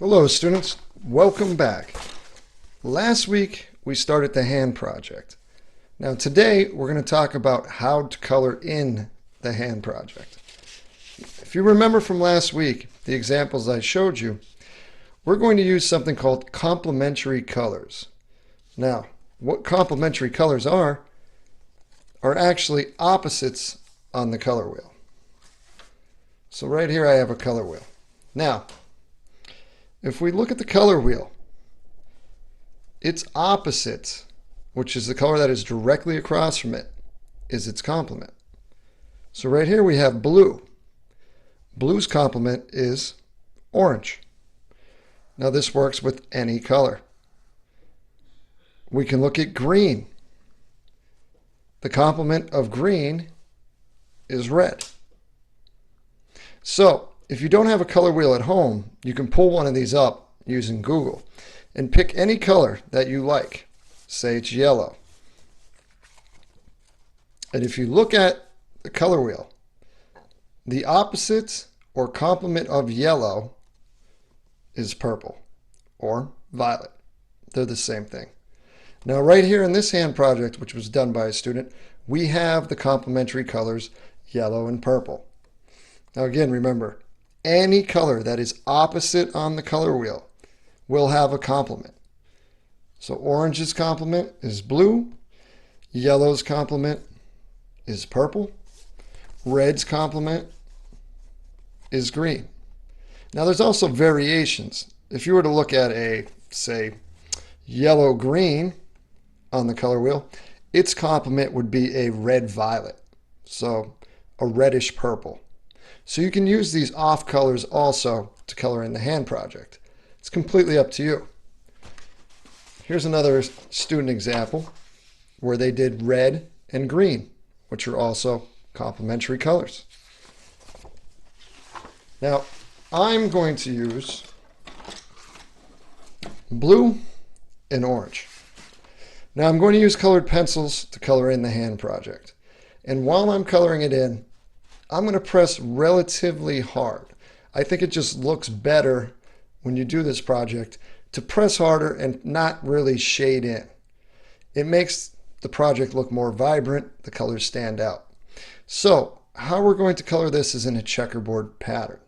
Hello students, welcome back. Last week we started the hand project. Now today we're going to talk about how to color in the hand project. If you remember from last week, the examples I showed you, we're going to use something called complementary colors. Now, what complementary colors are actually opposites on the color wheel. So right here I have a color wheel. Now, if we look at the color wheel, its opposite, which is the color that is directly across from it, is its complement. So right here we have blue. Blue's complement is orange. Now this works with any color. We can look at green. The complement of green is red. So if you don't have a color wheel at home, you can pull one of these up using Google and pick any color that you like. Say it's yellow. And if you look at the color wheel, the opposite or complement of yellow is purple or violet. They're the same thing. Now right here in this hand project, which was done by a student, we have the complementary colors yellow and purple. Now again, remember, any color that is opposite on the color wheel will have a complement. So orange's complement is blue, yellow's complement is purple, red's complement is green. Now there's also variations. If you were to look at a, say, yellow-green on the color wheel, its complement would be a red-violet, so a reddish purple. So you can use these off colors also to color in the hand project. It's completely up to you. Here's another student example where they did red and green, which are also complementary colors. Now, I'm going to use blue and orange. Now I'm going to use colored pencils to color in the hand project. And while I'm coloring it in, I'm going to press relatively hard. I think it just looks better when you do this project to press harder and not really shade in. It makes the project look more vibrant, the colors stand out. So how we're going to color this is in a checkerboard pattern.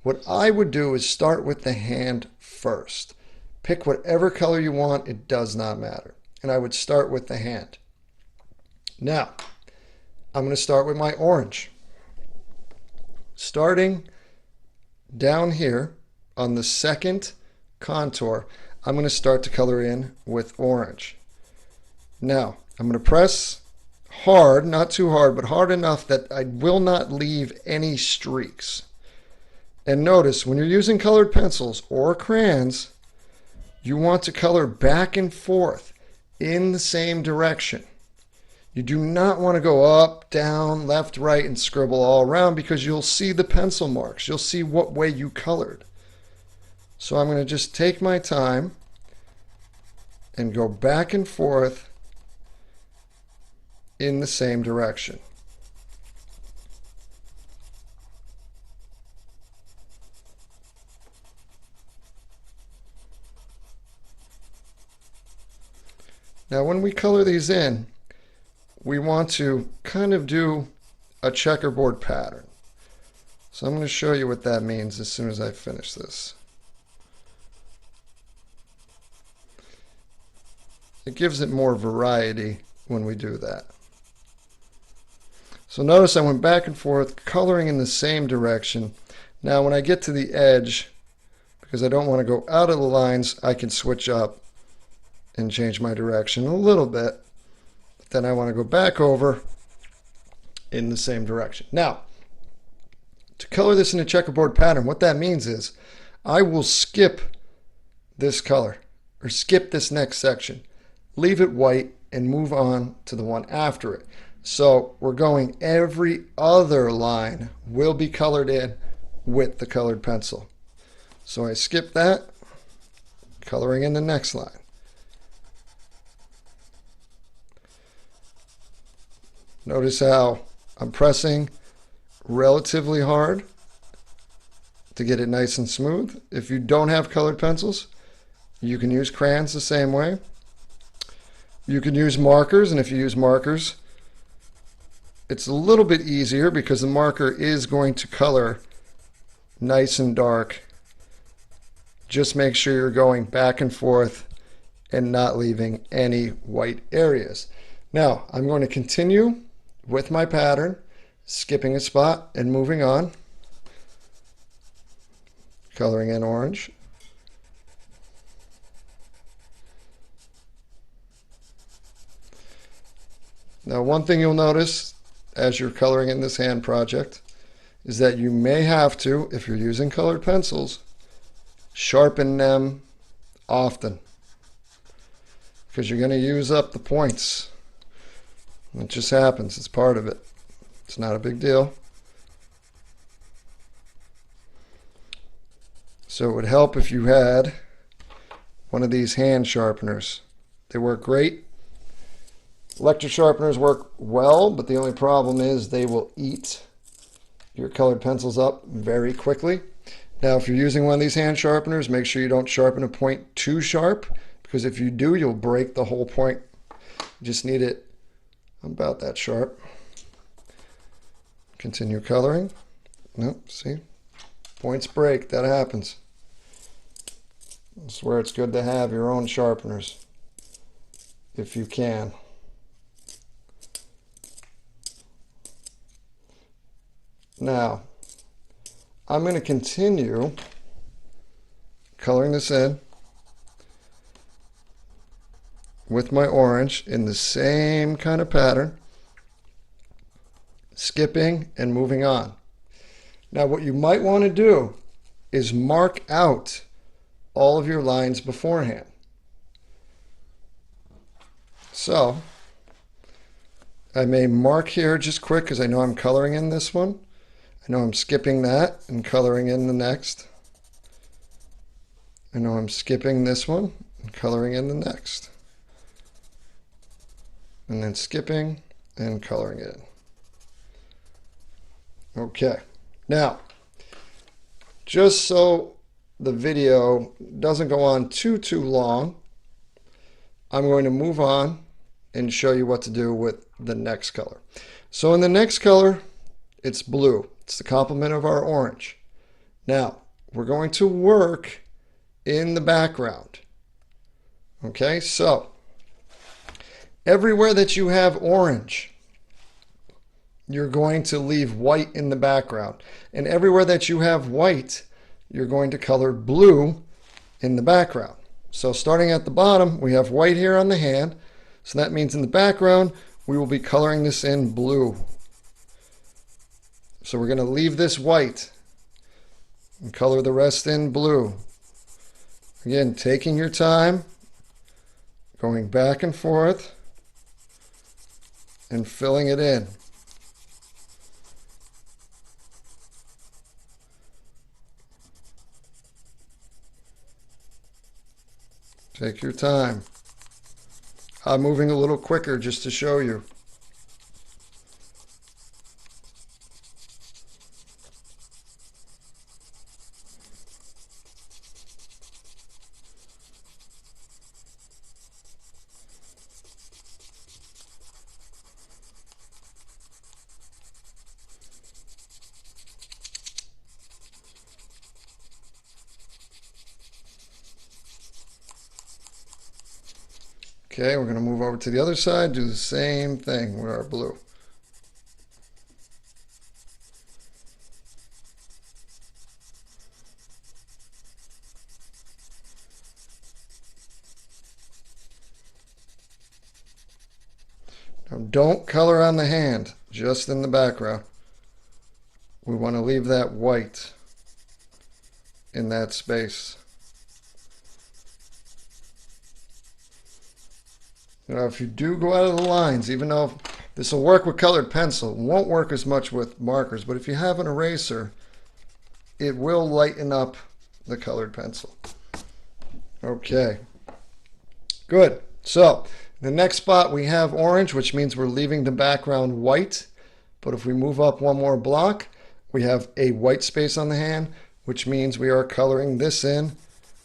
What I would do is start with the hand first. Pick whatever color you want, it does not matter. And I would start with the hand. Now, I'm going to start with my orange. Starting down here on the second contour, I'm going to start to color in with orange. Now, I'm going to press hard, not too hard, but hard enough that I will not leave any streaks. And notice, when you're using colored pencils or crayons, you want to color back and forth in the same direction. You do not want to go up, down, left, right, and scribble all around because you'll see the pencil marks. You'll see what way you colored. So I'm going to just take my time and go back and forth in the same direction. Now when we color these in, we want to kind of do a checkerboard pattern. So I'm going to show you what that means as soon as I finish this. It gives it more variety when we do that. So notice I went back and forth, coloring in the same direction. Now when I get to the edge, because I don't want to go out of the lines, I can switch up and change my direction a little bit. Then I want to go back over in the same direction. Now, to color this in a checkerboard pattern, what that means is I will skip this color or skip this next section, leave it white and move on to the one after it. So we're going every other line will be colored in with the colored pencil. So I skip that, coloring in the next line. Notice how I'm pressing relatively hard to get it nice and smooth. If you don't have colored pencils, you can use crayons the same way. You can use markers, and if you use markers, it's a little bit easier because the marker is going to color nice and dark. Just make sure you're going back and forth and not leaving any white areas. Now, I'm going to continue with my pattern, skipping a spot and moving on, coloring in orange. Now, one thing you'll notice as you're coloring in this hand project is that you may have to, if you're using colored pencils, sharpen them often because you're going to use up the points. It just happens. It's part of it. It's not a big deal. So it would help if you had one of these hand sharpeners. They work great. Electric sharpeners work well, but the only problem is they will eat your colored pencils up very quickly. Now, if you're using one of these hand sharpeners, make sure you don't sharpen a point too sharp, because if you do, you'll break the whole point. You just need it about that sharp. Continue coloring. Nope, see? Points break, that happens. That's where it's good to have your own sharpeners, if you can. Now, I'm going to continue coloring this in with my orange in the same kind of pattern, skipping and moving on. Now, what you might want to do is mark out all of your lines beforehand. So, I may mark here just quick because I know I'm coloring in this one. I know I'm skipping that and coloring in the next. I know I'm skipping this one and coloring in the next. And then skipping and coloring in. Okay. Now, just so the video doesn't go on too long, I'm going to move on and show you what to do with the next color. So in the next color, it's blue. It's the complement of our orange. Now, we're going to work in the background. Okay, so everywhere that you have orange, you're going to leave white in the background. And everywhere that you have white, you're going to color blue in the background. So starting at the bottom, we have white here on the hand. So that means in the background, we will be coloring this in blue. So we're going to leave this white and color the rest in blue. Again, taking your time, going back and forth, and filling it in. Take your time. I'm moving a little quicker just to show you. Okay, we're going to move over to the other side, do the same thing with our blue. Now don't color on the hand, just in the background. We want to leave that white in that space. Now, if you do go out of the lines, even though this will work with colored pencil, it won't work as much with markers, but if you have an eraser, it will lighten up the colored pencil. Okay, good. So the next spot we have orange, which means we're leaving the background white. But if we move up one more block, we have a white space on the hand. which means we are coloring this in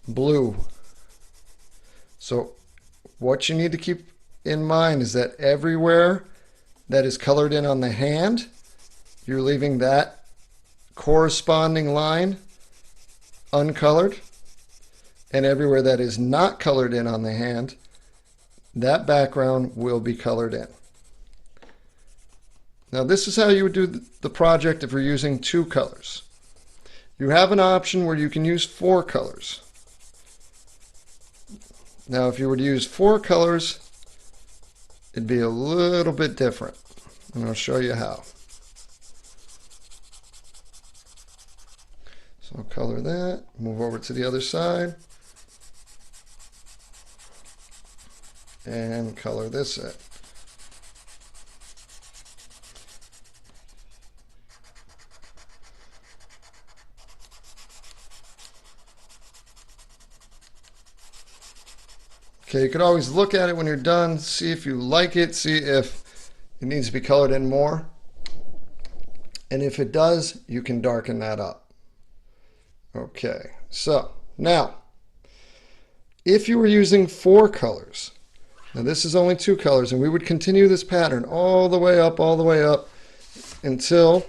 blue. So what you need to keep in mind is that everywhere that is colored in on the hand, you're leaving that corresponding line uncolored, and everywhere that is not colored in on the hand, that background will be colored in. Now this is how you would do the project if you're using 2 colors. You have an option where you can use 4 colors. Now if you were to use 4 colors, it'd be a little bit different, and I'll show you how. So I'll color that, move over to the other side, and color this in. Okay, you could always look at it when you're done, see if you like it, see if it needs to be colored in more. And if it does, you can darken that up. Okay, so now, if you were using 4 colors, now this is only 2 colors, and we would continue this pattern all the way up, until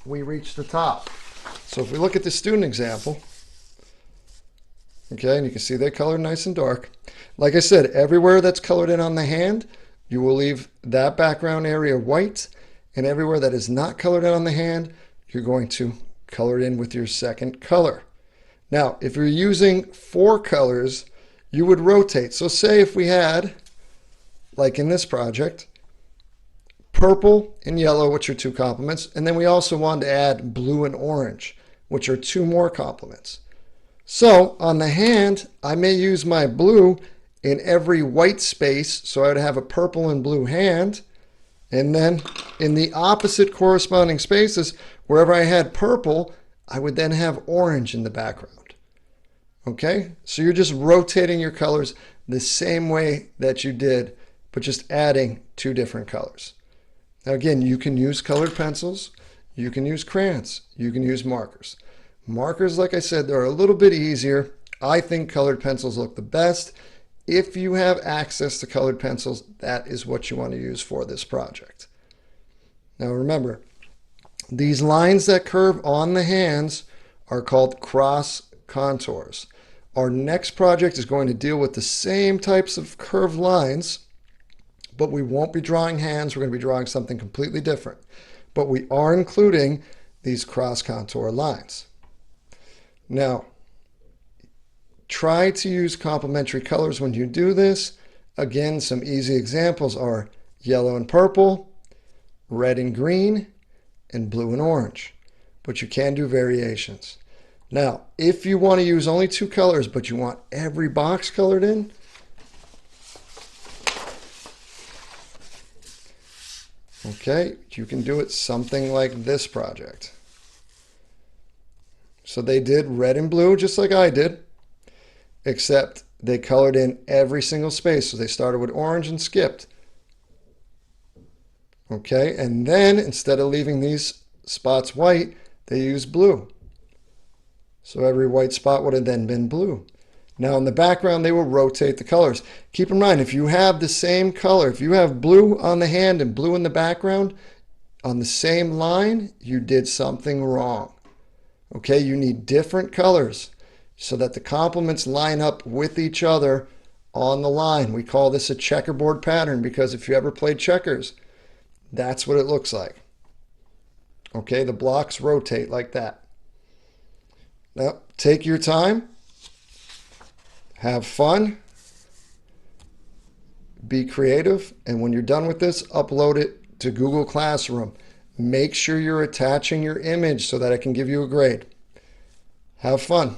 we reach the top. So if we look at the student example, okay, and you can see they colored nice and dark. Like I said, everywhere that's colored in on the hand, you will leave that background area white, and everywhere that is not colored in on the hand, you're going to color it in with your second color. Now, if you're using 4 colors, you would rotate. So say if we had, like in this project, purple and yellow, which are 2 complements, and then we also wanted to add blue and orange, which are 2 more complements. So on the hand, I may use my blue in every white space, so I would have a purple and blue hand, and then in the opposite corresponding spaces, wherever I had purple, I would then have orange in the background. Okay, so you're just rotating your colors the same way that you did, but just adding 2 different colors. Now again, you can use colored pencils, you can use crayons, you can use markers. Markers, like I said, they're a little bit easier. I think colored pencils look the best. If you have access to colored pencils, that is what you want to use for this project. Now remember, these lines that curve on the hands are called cross contours. Our next project is going to deal with the same types of curved lines, but we won't be drawing hands. We're going to be drawing something completely different. But we are including these cross contour lines. Now, try to use complementary colors when you do this. Again, some easy examples are yellow and purple, red and green, and blue and orange. But you can do variations. Now, if you want to use only 2 colors, but you want every box colored in, okay, you can do it something like this project. So they did red and blue just like I did, except they colored in every single space. So they started with orange and skipped. Okay, and then instead of leaving these spots white, they used blue. So every white spot would have then been blue. Now in the background, they will rotate the colors. Keep in mind, if you have the same color, if you have blue on the hand and blue in the background, on the same line, you did something wrong. Okay, you need different colors so that the complements line up with each other on the line. We call this a checkerboard pattern because if you ever played checkers, that's what it looks like. Okay, the blocks rotate like that. Now, take your time, have fun, be creative, and when you're done with this, upload it to Google Classroom. Make sure you're attaching your image so that I can give you a grade. Have fun.